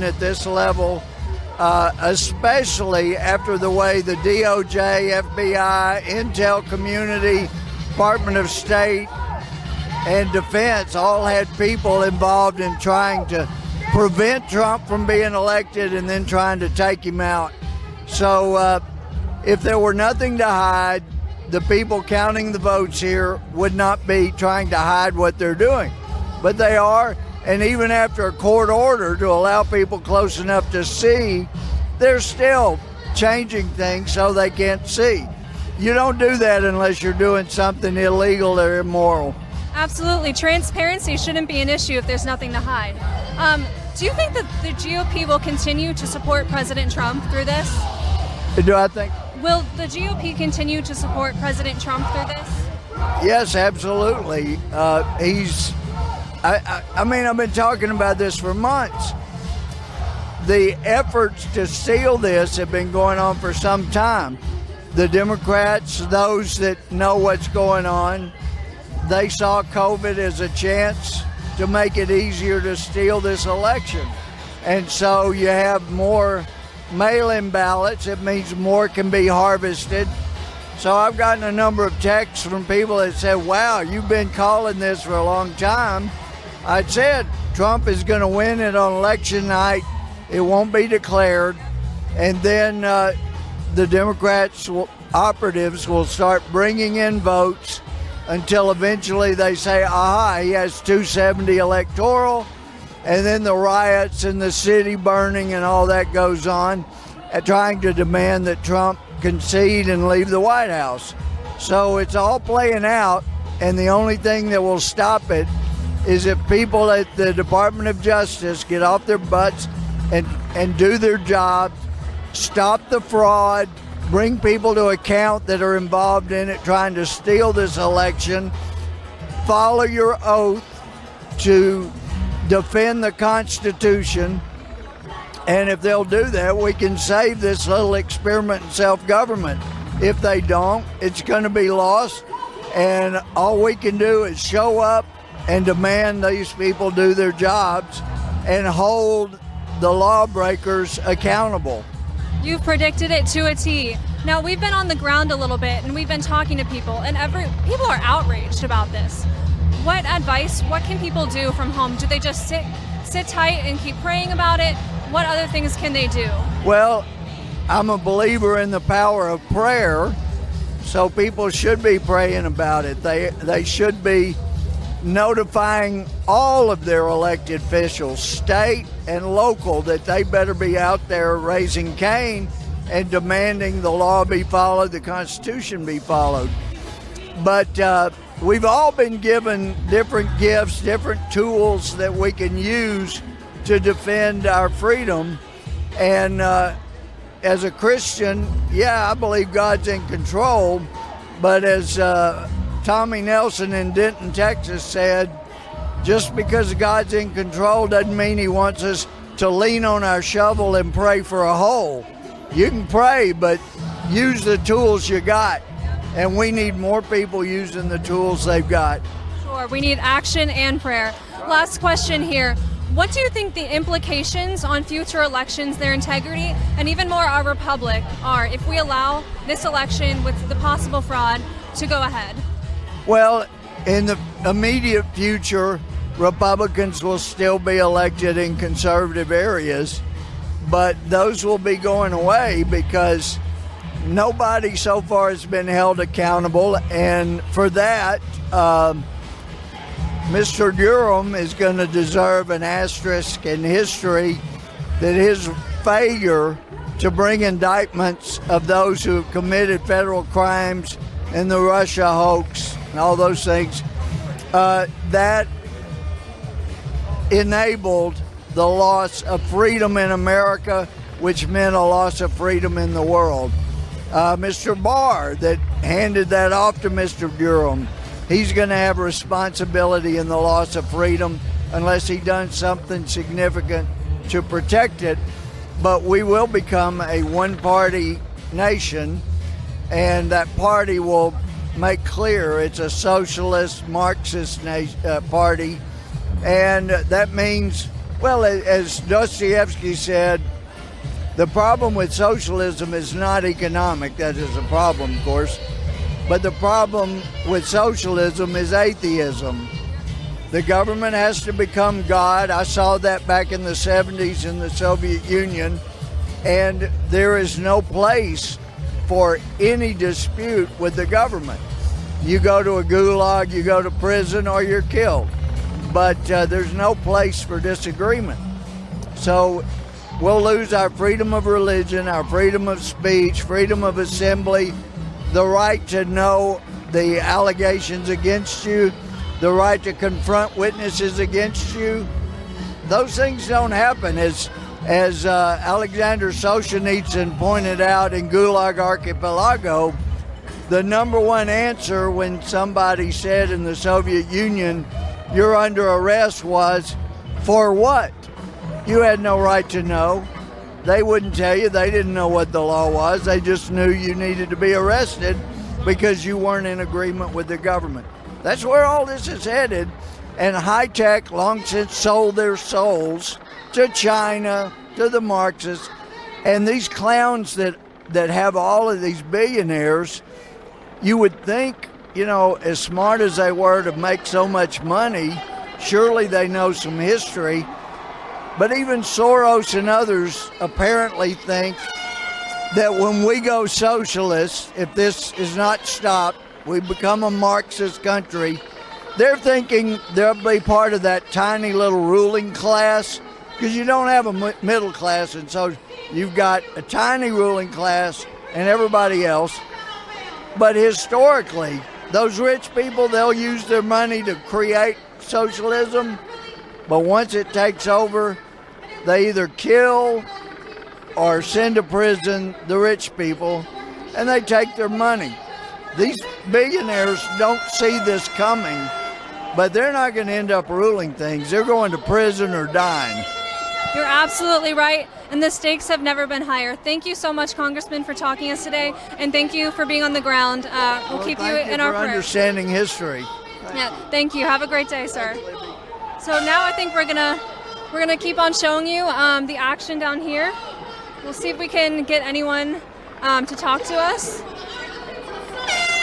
at this level, especially after the way the DOJ, FBI, Intel community, Department of State, and Defense all had people involved in trying to prevent Trump from being elected and then trying to take him out. So if there were nothing to hide, the people counting the votes here would not be trying to hide what they're doing. But they are, and even after a court order to allow people close enough to see, they're still changing things so they can't see. You don't do that unless you're doing something illegal or immoral. Absolutely. Transparency shouldn't be an issue if there's nothing to hide. Do you think that the GOP will continue to support President Trump through this? Do I think? Will the GOP continue to support President Trump through this? Yes, absolutely. I mean, I've been talking about this for months. The efforts to seal this have been going on for some time. The Democrats, those that know what's going on, they saw COVID as a chance to make it easier to steal this election. And so you have more mail-in ballots. It means more can be harvested. So I've gotten a number of texts from people that said, wow, you've been calling this for a long time. I said Trump is going to win it on election night. It won't be declared. And then the Democrats, operatives, will start bringing in votes until eventually they say, aha, he has 270 electoral. And then the riots and the city burning and all that goes on, trying to demand that Trump concede and leave the White House. So it's all playing out, and the only thing that will stop it is if people at the Department of Justice get off their butts and do their job, stop the fraud, bring people to account that are involved in it trying to steal this election, follow your oath to defend the Constitution, and if they'll do that, we can save this little experiment in self-government. If they don't, it's going to be lost, and all we can do is show up and demand these people do their jobs and hold the lawbreakers accountable. You've predicted it to a T. Now, we've been on the ground a little bit, and we've been talking to people, and people are outraged about this. What advice, what can people do from home? Do they just sit tight and keep praying about it? What other things can they do? Well, I'm a believer in the power of prayer, so people should be praying about it. They should be notifying all of their elected officials, state and local, that they better be out there raising Cain and demanding the law be followed, the Constitution be followed. But we've all been given different gifts, different tools that we can use to defend our freedom. And as a Christian, yeah, I believe God's in control. But as Tommy Nelson in Denton, Texas said, just because God's in control doesn't mean he wants us to lean on our shovel and pray for a hole. You can pray, but use the tools you got. And we need more people using the tools they've got. Sure, we need action and prayer. Last question here. What do you think the implications on future elections, their integrity, and even more our republic are if we allow this election with the possible fraud to go ahead? Well, in the immediate future, Republicans will still be elected in conservative areas, but those will be going away because nobody so far has been held accountable, and for that, Mr. Durham is going to deserve an asterisk in history that his failure to bring indictments of those who have committed federal crimes in the Russia hoax and all those things, that enabled the loss of freedom in America, which meant a loss of freedom in the world. Mr. Barr, that handed that off to Mr. Durham, he's going to have responsibility in the loss of freedom unless he done something significant to protect it. But we will become a one-party nation, and that party will make clear it's a socialist, Marxist party, and that means Well, as Dostoevsky said, the problem with socialism is not economic. That is a problem, of course. But the problem with socialism is atheism. The government has to become God. I saw that back in the 70s in the Soviet Union. And there is no place for any dispute with the government. You go to a gulag, you go to prison, or you're killed. But there's no place for disagreement. So we'll lose our freedom of religion, our freedom of speech, freedom of assembly, the right to know the allegations against you, the right to confront witnesses against you. Those things don't happen. As Alexander Solzhenitsyn pointed out in Gulag Archipelago, the number one answer when somebody said in the Soviet Union, "You're under arrest," was, "For what?" You had no right to know. They wouldn't tell you. They didn't know what the law was. They just knew you needed to be arrested because you weren't in agreement with the government. That's where all this is headed. And high tech long since sold their souls to China, to the Marxists. And these clowns that have all of these billionaires, you would think, as smart as they were to make so much money, surely they know some history. But even Soros and others apparently think that when we go socialist, if this is not stopped, we become a Marxist country, they're thinking they'll be part of that tiny little ruling class, because you don't have a middle class, and so you've got a tiny ruling class and everybody else. But historically, those rich people, they'll use their money to create socialism, but once it takes over, they either kill or send to prison the rich people, and they take their money. These billionaires don't see this coming, but they're not going to end up ruling things. They're going to prison or dying. You're absolutely right, and the stakes have never been higher. Thank you so much, Congressman, for talking to us today, and thank you for being on the ground. We'll keep you in our prayers. Understanding history. Yeah, thank you. Have a great day, sir. So now I think we're gonna keep on showing you the action down here. We'll see if we can get anyone to talk to us.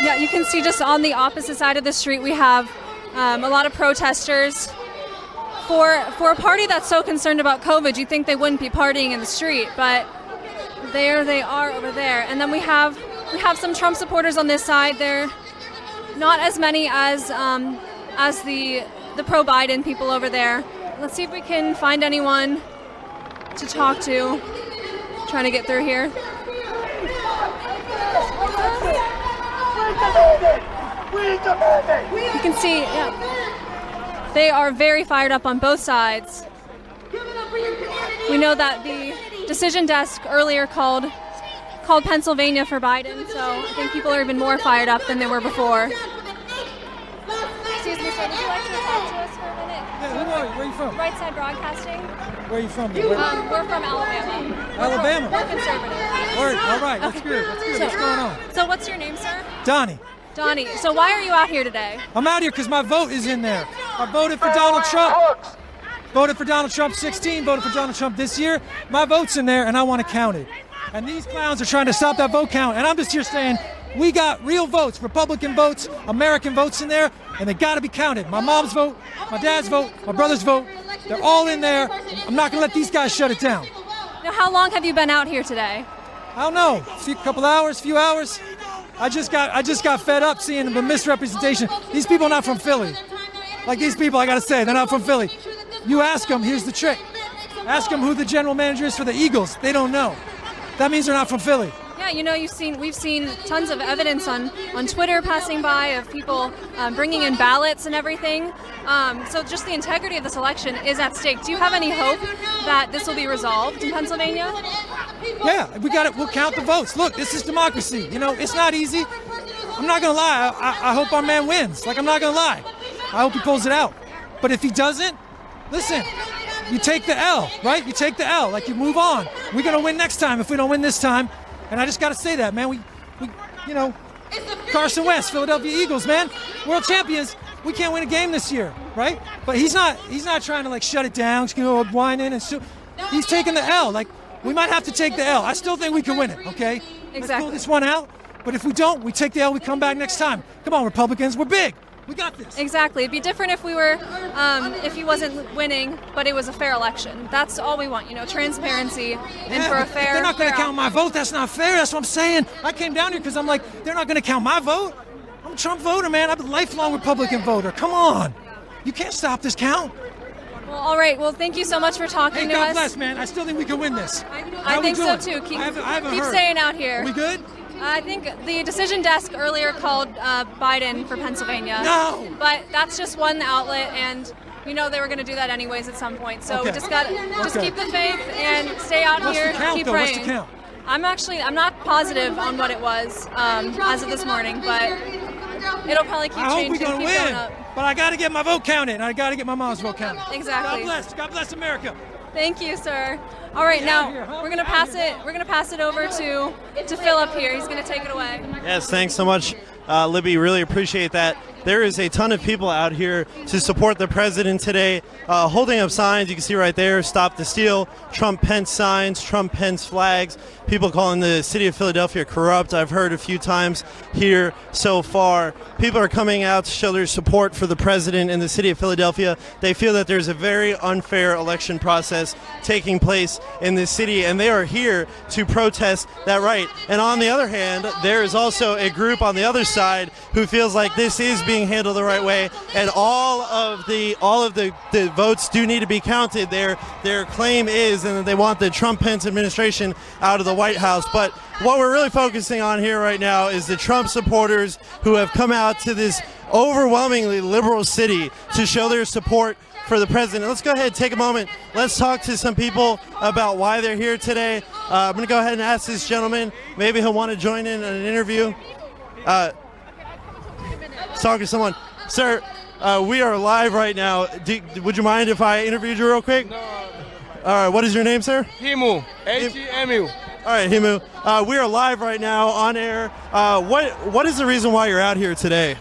Yeah, you can see just on the opposite side of the street we have a lot of protesters. For a party that's so concerned about COVID, you'd think they wouldn't be partying in the street, but there they are over there. And then we have some Trump supporters on this side. They're not as many as the pro-Biden people over there. Let's see if we can find anyone to talk to. Trying to get through here. You can see, yeah, they are very fired up on both sides. We know that the decision desk earlier called Pennsylvania for Biden, so I think people are even more fired up than they were before. Excuse me, sir, would you like to talk to us for a minute? Yeah, who are you? Where are you from? Right Side Broadcasting. Where are you from? We're from Alabama. Alabama? We're conservative. Word. All right, that's good. That's good. What's going on? So what's your name, sir? Donnie. Donnie. So why are you out here today? I'm out here because my vote is in there. I voted for Donald Trump. Voted for Donald Trump 16, voted for Donald Trump this year. My vote's in there, and I want to count it. And these clowns are trying to stop that vote count. And I'm just here saying, we got real votes, Republican votes, American votes in there, and they got to be counted. My mom's vote, my dad's vote, my brother's vote, they're all in there. I'm not going to let these guys shut it down. Now, how long have you been out here today? I don't know, few hours. I just got fed up seeing the misrepresentation. These people are not from Philly. Like these people, I got to say, they're not from Philly. You ask them, here's the trick. Ask them who the general manager is for the Eagles. They don't know. That means they're not from Philly. Yeah, you know, we've seen tons of evidence on Twitter passing by of people bringing in ballots and everything. So just the integrity of this election is at stake. Do you have any hope that this will be resolved in Pennsylvania? Yeah, we got it. We'll count the votes. Look, this is democracy. You know, it's not easy. I'm not gonna lie. I hope our man wins. Like, I'm not gonna lie. I hope he pulls it out. But if he doesn't, listen. You take the L, right? You take the L. Like, you move on. We're gonna win next time if we don't win this time. And I just gotta say that, man. We you know, Carson Wentz, Philadelphia Eagles, man, world champions. we can't win a game this year, right? But he's not trying to like shut it down, he's going to whine in and he's taking the L. Like, we might have to take the L. I still think we can win it, okay? Let's Exactly. pull this one out. But if we don't, we take the L, we come back next time. Come on, Republicans, we're big. We got this. Exactly. It'd be different if we were, if he wasn't winning, but it was a fair election. That's all we want, transparency and for a but fair. they're not going to fair count my vote. That's not fair. That's what I'm saying. I came down here because I'm like, they're not going to count my vote. I'm a Trump voter, man. I'm a lifelong Republican voter. Come on. You can't stop this count. Well, all right. Well, thank you so much for talking Hey, to God us. bless, man. I still think we can win this. I think so too. Keep I haven't keep heard. staying out here. We good? I think the decision desk earlier called Biden for Pennsylvania. No. But that's just one outlet, and they were going to do that anyways at some point. So we Okay. just got just keep the faith and stay out What's here. the count, keep though? praying. What's the count? I'm not positive on what it was as of this morning, but it'll probably keep I hope changing. we're going to keep going win. up. But I got to get my vote counted. I got to get my mom's vote counted. Exactly. God bless. God bless America. Thank you, sir. All right, Get now out here, huh? we're gonna pass it. We're gonna pass it over to Philip here. He's gonna take it away. Yes, thanks so much, Libby. Really appreciate that. There is a ton of people out here to support the president today, holding up signs. You can see right there, Stop the Steal, Trump-Pence signs, Trump-Pence flags. People calling the city of Philadelphia corrupt. I've heard a few times here so far. People are coming out to show their support for the president in the city of Philadelphia. They feel that there's a very unfair election process taking place in this city, and they are here to protest that right. And on the other hand, there is also a group on the other side who feels like this is being handled the right way, and all of the votes do need to be counted. Their claim is, and that they want the Trump-Pence administration out of the White House. But what we're really focusing on here right now is the Trump supporters who have come out to this overwhelmingly liberal city to show their support for the president. Let's go ahead and take a moment. Let's talk to some people about why they're here today. I'm going to go ahead and ask this gentleman. Maybe he'll want to join in on an interview. Talk to someone. Sir, we are live right now. Would you mind if I interviewed you real quick? No. All right, what is your name, sir? Himu. H-E-M-U. All right, Himu. We are live right now on air. What is the reason why you're out here today?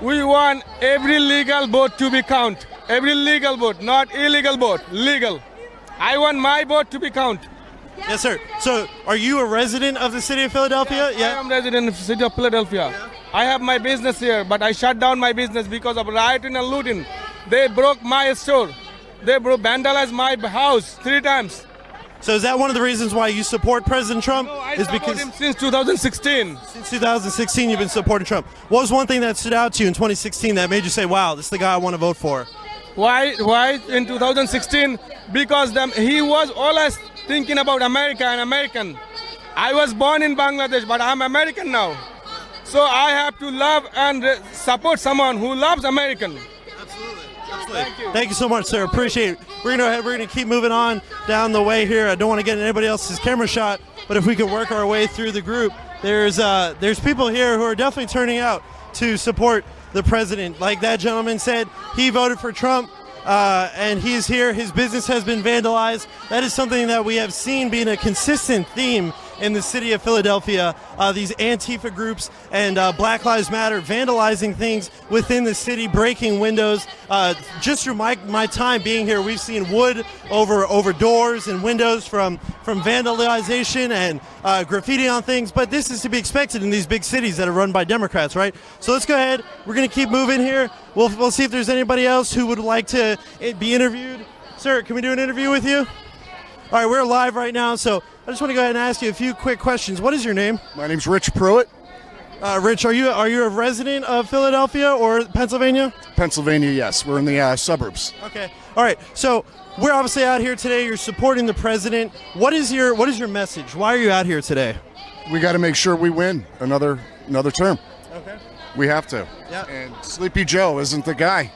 We want every legal vote to be counted. Every legal vote, not illegal vote. Legal. I want my vote to be counted. Yes, sir. So, are you a resident of the city of Philadelphia? I am resident of the city of Philadelphia. I have my business here, but I shut down my business because of rioting and looting. They broke my store. They vandalized my house 3 times. So is that one of the reasons why you support President Trump? No, I is support because him since 2016. since 2016 you've been supporting Trump. What was one thing that stood out to you in 2016 that made you say, wow, this is the guy I want to vote for? Why in 2016? Because he was always thinking about America and American. I was born in Bangladesh, but I'm American now. So I have to love and support someone who loves American. Thank you so much, sir. Appreciate it. We're gonna keep moving on down the way here. I don't want to get anybody else's camera shot, but if we could work our way through the group, there's people here who are definitely turning out to support the president. Like that gentleman said, he voted for Trump. And he's here. His business has been vandalized. That is something that we have seen being a consistent theme in the city of Philadelphia. These Antifa groups and Black Lives Matter vandalizing things within the city, breaking windows. Just through my time being here, we've seen wood over doors and windows from vandalization and graffiti on things. But this is to be expected in these big cities that are run by Democrats, right? So let's go ahead. We're going to keep moving here. We'll see if there's anybody else who would like to be interviewed. Sir, can we do an interview with you? All right, we're live right now, so I just want to go ahead and ask you a few quick questions. What is your name? My name's Rich Pruitt, Rich, are you a resident of Philadelphia or Pennsylvania? Pennsylvania. Yes, we're in the suburbs. Okay. All right. So we're obviously out here today. You're supporting the president. What is your message? Why are you out here today? We got to make sure we win another term. Okay. We have to. Yeah. And Sleepy Joe isn't the guy.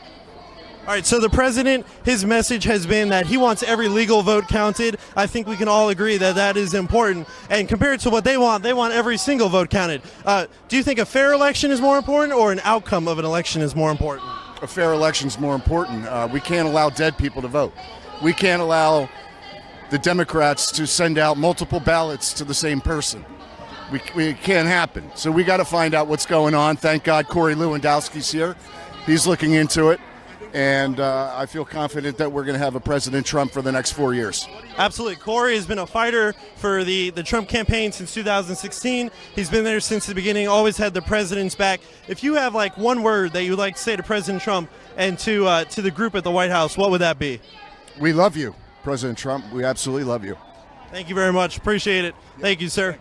All right, so the president, his message has been that he wants every legal vote counted. I think we can all agree that that is important. And compared to what they want every single vote counted. Do you think a fair election is more important or an outcome of an election is more important? A fair election is more important. We can't allow dead people to vote. We can't allow the Democrats to send out multiple ballots to the same person. It can't happen. So we got to find out what's going on. Thank God Corey Lewandowski's here. He's looking into it, and I feel confident that we're going to have a President Trump for the next 4 years. Absolutely. Corey has been a fighter for the Trump campaign since 2016. He's been there since the beginning, always had the president's back. If you have like one word that you'd like to say to President Trump and to the group at the White House, what would that be? We love you, President Trump. We absolutely love you. Thank you very much. Appreciate it. Thank you, sir.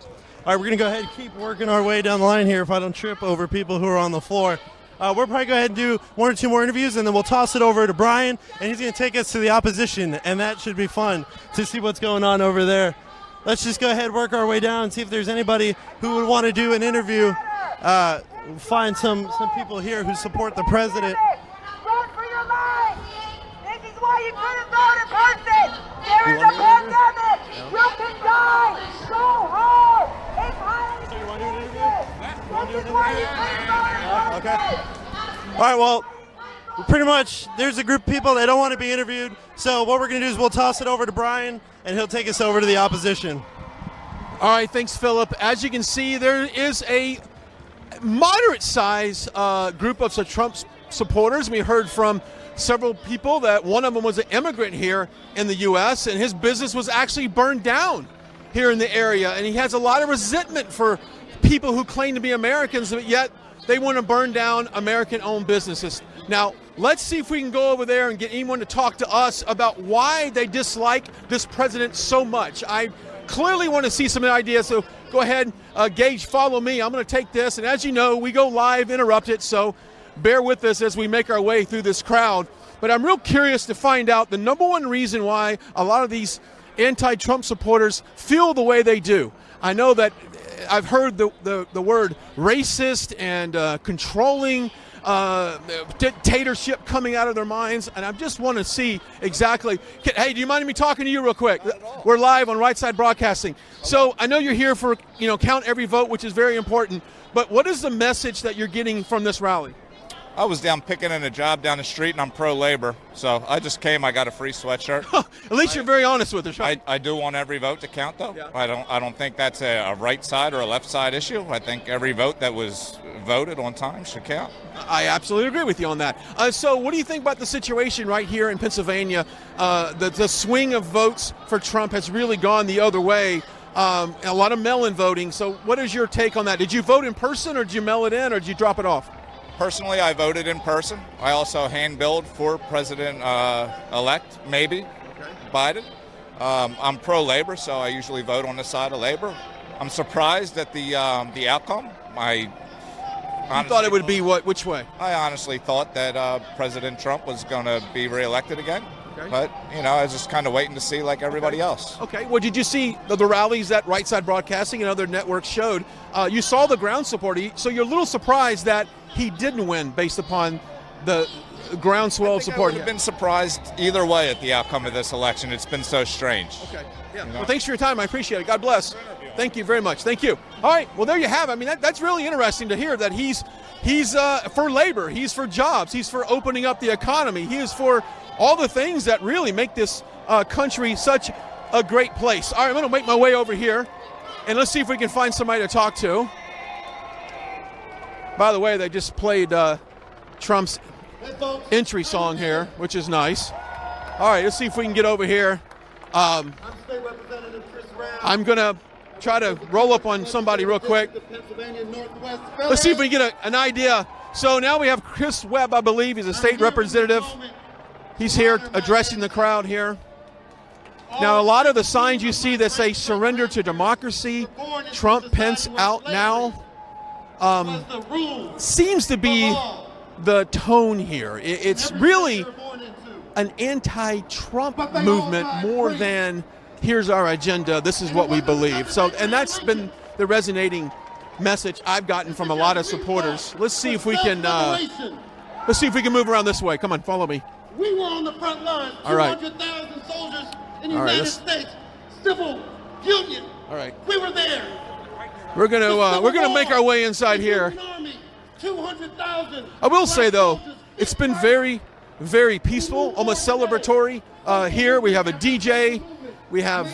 All right, we're going to go ahead and keep working our way down the line here if I don't trip over people who are on the floor. We'll probably go ahead and do one or two more interviews, and then we'll toss it over to Brian, and he's going to take us to the opposition, and that should be fun to see what's going on over there. Let's just go ahead and work our way down and see if there's anybody who would want to do an interview. Find some people here who support the president. Run for your life! This is why you couldn't vote in person! There is a pandemic! You can die! Go home! It's highly So you want to do an interview? This is why you couldn't vote in person! Okay. All right, well, pretty much there's a group of people that don't want to be interviewed. So what we're going to do is we'll toss it over to Brian, and he'll take us over to the opposition. All right, thanks, Philip. As you can see, there is a moderate-sized group of Trump supporters. We heard from several people that one of them was an immigrant here in the U.S., and his business was actually burned down here in the area, and he has a lot of resentment for people who claim to be Americans, but yet they want to burn down American-owned businesses. Now, let's see if we can go over there and get anyone to talk to us about why they dislike this president so much. I clearly want to see some ideas, so go ahead, Gage, follow me. I'm going to take this, and as you know, we go live interrupted, so bear with us as we make our way through this crowd. But I'm real curious to find out the number one reason why a lot of these anti-Trump supporters feel the way they do. I know that I've heard the word racist and controlling dictatorship coming out of their minds, and I just want to see exactly. Hey, do you mind me talking to you real quick? We're live on Right Side Broadcasting. So I know you're here for count every vote, which is very important. But what is the message that you're getting from this rally? I was down picking in a job down the street, and I'm pro-labor, so I just came. I got a free sweatshirt. At least you're very honest with us, right? I do want every vote to count, though. Yeah. I don't think that's a right side or a left side issue. I think every vote that was voted on time should count. I absolutely agree with you on that. So what do you think about the situation right here in Pennsylvania? The swing of votes for Trump has really gone the other way. A lot of mail-in voting. So what is your take on that? Did you vote in person, or did you mail it in, or did you drop it off? Personally, I voted in person. I also hand-billed for President-elect, maybe, Biden. I'm pro-labor, so I usually vote on the side of labor. I'm surprised at the outcome. You thought it would be what? Which way? I honestly thought that President Trump was going to be reelected again. Okay. But, I was just kind of waiting to see like everybody else. Okay. Well, did you see the rallies that Right Side Broadcasting and other networks showed? You saw the ground support. So you're a little surprised that he didn't win based upon the groundswell of support. I would have been surprised either way at the outcome of this election. It's been so strange. Okay. Yeah. Well, thanks for your time. I appreciate it. God bless. Thank you very much. Thank you. All right. Well, there you have it. I mean, that's really interesting to hear that he's for labor. He's for jobs. He's for opening up the economy. He is for all the things that really make this country such a great place. All right. I'm going to make my way over here, and let's see if we can find somebody to talk to. By the way, they just played Trump's entry song here, which is nice. All right, let's see if we can get over here. I'm going to try to roll up on somebody real quick. Let's see if we can get an idea. So now we have Chris Webb, I believe. He's a state representative. He's here addressing the crowd here. Now, a lot of the signs you see that say surrender to democracy, Trump, Pence out now, seems to be the tone here. It's really an anti-Trump movement more than here's our agenda, this is what we believe. So, and that's been the resonating message I've gotten from a lot of supporters. Let's see if we can move around this way. Come on, follow me. We were on the front line. All right. 200,000 soldiers in the All right, United States Civil Union. All right. We were there. We're gonna make our way inside here. 200,000. I will say though, it's been very, very peaceful, almost celebratory. Here we have a DJ, we have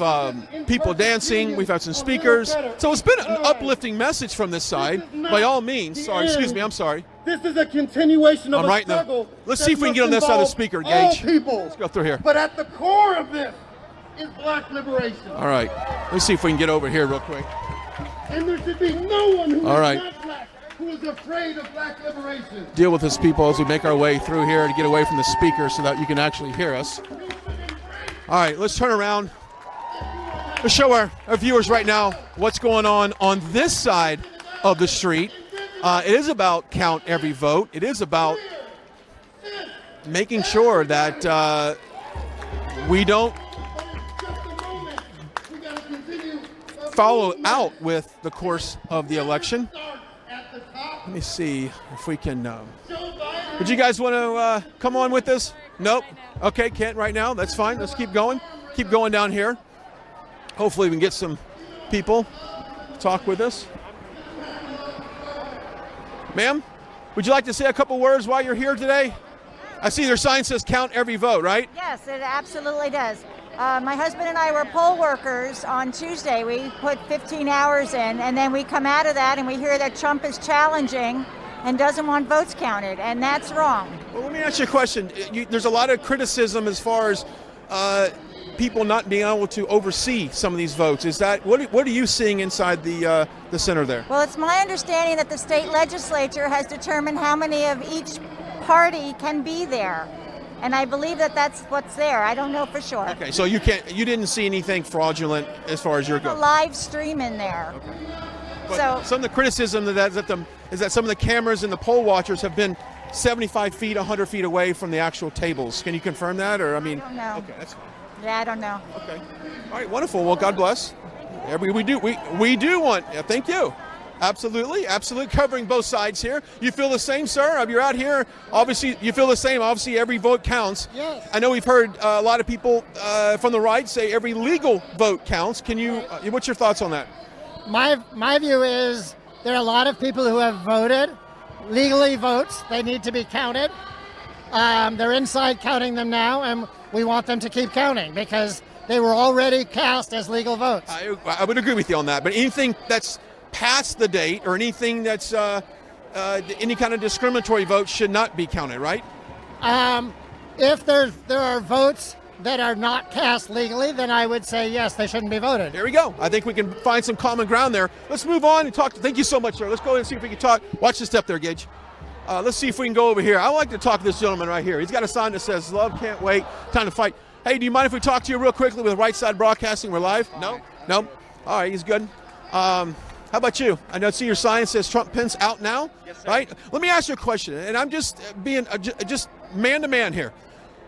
people dancing, we've had some speakers. So it's been an uplifting message from this side, by all means. Sorry, excuse me, I'm sorry. This is a continuation of I'm a right now. struggle. Let's that see if we can must get on this side of the involve speaker, all Gage. people. Let's go through here. But at the core of this is black liberation. All right. Let's see if we can get over here real quick. And there should be no one who All is right. not black who is afraid of black liberation. Deal with this, people, as we make our way through here to get away from the speaker so that you can actually hear us. All right, let's turn around. Let's show our viewers right now what's going on this side of the street. It is about count every vote. It is about making sure that we don't follow out with the course of the election. Let me see if we can. Would you guys want to come on with this? Nope. Okay, can't right now. That's fine. Let's keep going. Keep going down here. Hopefully we can get some people to talk with us. Ma'am, would you like to say a couple words while you're here today? I see their sign says count every vote, right? Yes, it absolutely does. My husband and I were poll workers on Tuesday. We put 15 hours in, and then we come out of that and we hear that Trump is challenging and doesn't want votes counted, and that's wrong. Well, let me ask you a question. There's a lot of criticism as far as people not being able to oversee some of these votes. Is that what are you seeing inside the center there? Well, it's my understanding that the state legislature has determined how many of each party can be there, and I believe that that's what's there. I don't know for sure. Okay, so you didn't see anything fraudulent as far as you're A going. live stream in there. But So some of the criticism is that some of the cameras and the poll watchers have been 75 feet, 100 feet away from the actual tables. Can you confirm that, or I mean? I don't know. Okay, that's fine. Yeah, I don't know. Okay. All right, wonderful. Well, God bless. We do want. Thank you. Absolutely, covering both sides here. You feel the same, sir? You're out here. Obviously, you feel the same. Obviously, every vote counts. Yes. I know we've heard a lot of people from the right say every legal vote counts. Can you? What's your thoughts on that? My view is there are a lot of people who have voted legally votes. They need to be counted. They're inside counting them now, and we want them to keep counting because they were already cast as legal votes. I would agree with you on that. But anything that's past the date or anything that's any kind of discriminatory vote should not be counted, right? If there are votes that are not cast legally, then I would say yes, they shouldn't be voted. There we go. I think we can find some common ground there. Let's move on and talk. Thank you so much, sir. Let's go ahead and see if we can talk. Watch the step there, Gage. Let's see if we can go over here. I would like to talk to this gentleman right here. He's got a sign that says, "Love can't wait, time to fight." Hey, do you mind if we talk to you real quickly with Right Side Broadcasting? We're live? No? All right, he's good. How about you? I see your sign says Trump Pence out now, yes, sir. Right? Let me ask you a question, and I'm just being just man to man here.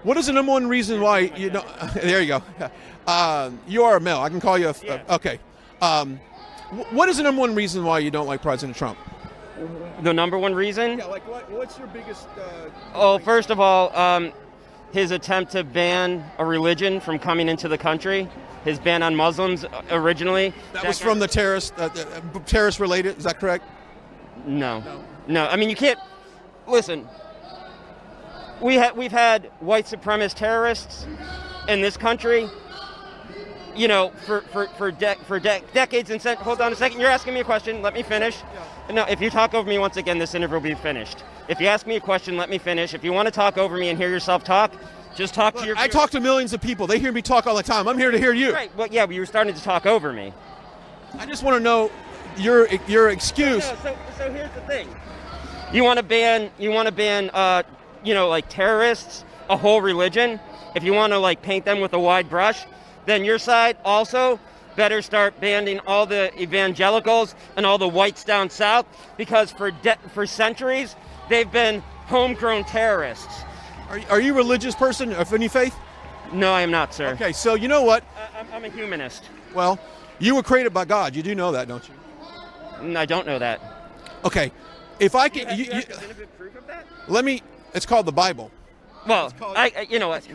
What is the number one reason why you don't? There you go. You are a male. I can call you okay. What is the number one reason why you don't like President Trump? The number one reason? Yeah, like what's your biggest? First of all, his attempt to ban a religion from coming into the country. His ban on Muslims originally. That was from the terrorist related. Is that correct? No. I mean, you can't. Listen. We've had white supremacist terrorists in this country, you know, for decades and hold on a second. You're asking me a question. Let me finish. Yeah. No, if you talk over me once again, this interview will be finished. If you ask me a question, let me finish. If you want to talk over me and hear yourself talk, just talk to your. I talk to millions of people. They hear me talk all the time. I'm here to hear you. Right. Well, yeah, but you were starting to talk over me. I just want to know your excuse. So here's the thing. You want to ban. You know, like terrorists, a whole religion. If you want to like paint them with a wide brush, then your side also better start banning all the evangelicals and all the whites down south, because for centuries they've been homegrown terrorists. Are you a religious person of any faith? No, I am not, sir. Okay, so you know what? I'm a humanist. Well, you were created by God. You do know that, don't you? I don't know that. Okay, if I can, proof of that? Let me. It's called the Bible. Well, you know what?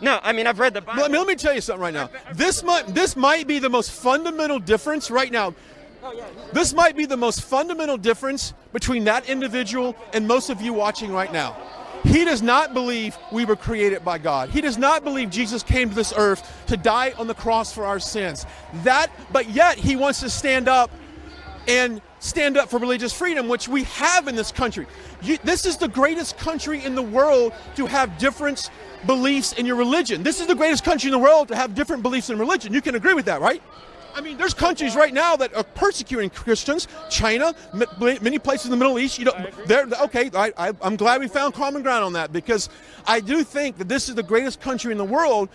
No, I mean, I've read the Bible. Let me tell you something right now. This might be the most fundamental difference right now. This might be the most fundamental difference between that individual and most of you watching right now. He does not believe we were created by God. He does not believe Jesus came to this earth to die on the cross for our sins. But yet he wants to stand up and stand up for religious freedom, which we have in this country. This is the greatest country in the world to have different beliefs in your religion. This is the greatest country in the world to have different beliefs in religion. You can agree with that, right? I mean, there's countries right now that are persecuting Christians. China, many places in the Middle East. They're okay. I'm glad we found common ground on that, because I do think that this is the greatest country in the world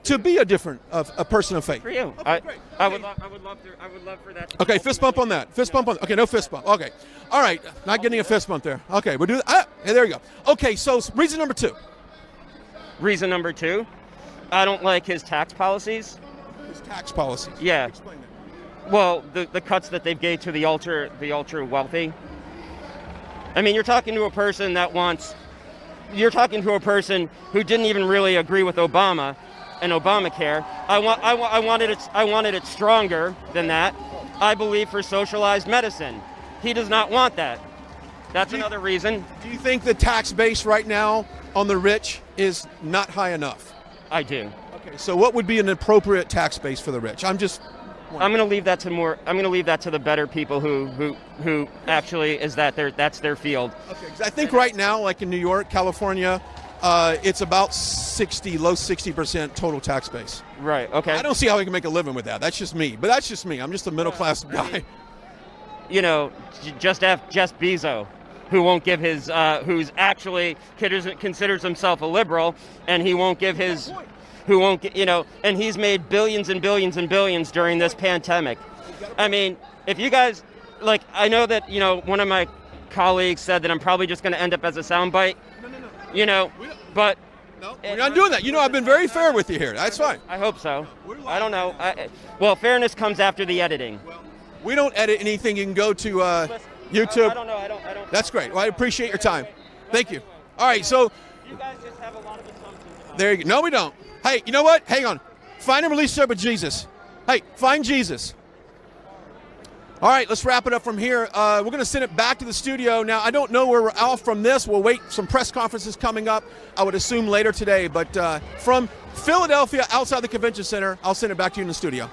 to be a person of faith. For you, okay, I would love for that. To okay, fist bump on that. Fist bump on. Okay, no fist bump. Okay, all right, not getting a fist bump there. Okay, we'll do that. Hey, there you go. Okay, so reason number 2. Reason number 2, I don't like his tax policies. His tax policies. Yeah. Explain that. Well, the cuts that they've gave to the ultra wealthy. I mean, you're talking to a person who didn't even really agree with Obama and Obamacare. I wanted it stronger than that. I believe for socialized medicine. He does not want that. That's another reason. Do you think the tax base right now on the rich is not high enough? I do. Okay, so what would be an appropriate tax base for the rich? I'm going to leave that to the better people who actually that's their field. Okay, 'cause I think right now, like in New York, California, it's about low 60% total tax base. Right. Okay. I don't see how we can make a living with that. That's just me. But that's just me. I'm just a middle class guy. You know, just Jeff Bezos, who won't give his, who's actually considers himself a liberal, and he won't give his. Who won't get, and he's made billions and billions and billions during this pandemic. I mean, if you guys, I know that, one of my colleagues said that I'm probably just going to end up as a soundbite. No. But. No, we're not doing that. I've been very fair with you here. That's fine. I hope so. I don't know. Well, fairness comes after the editing. We don't edit anything. You can go to YouTube. I don't know. I don't. That's great. Well, I appreciate your time. Thank you. All right, so. You guys just have a lot of assumptions. There you go. No, we don't. Hey, you know what? Hang on. Find and release up with Jesus. Hey, find Jesus. All right, let's wrap it up from here. We're going to send it back to the studio. Now, I don't know where we're off from this. We'll wait. Some press conferences coming up, I would assume later today. But from Philadelphia, outside the convention center, I'll send it back to you in the studio.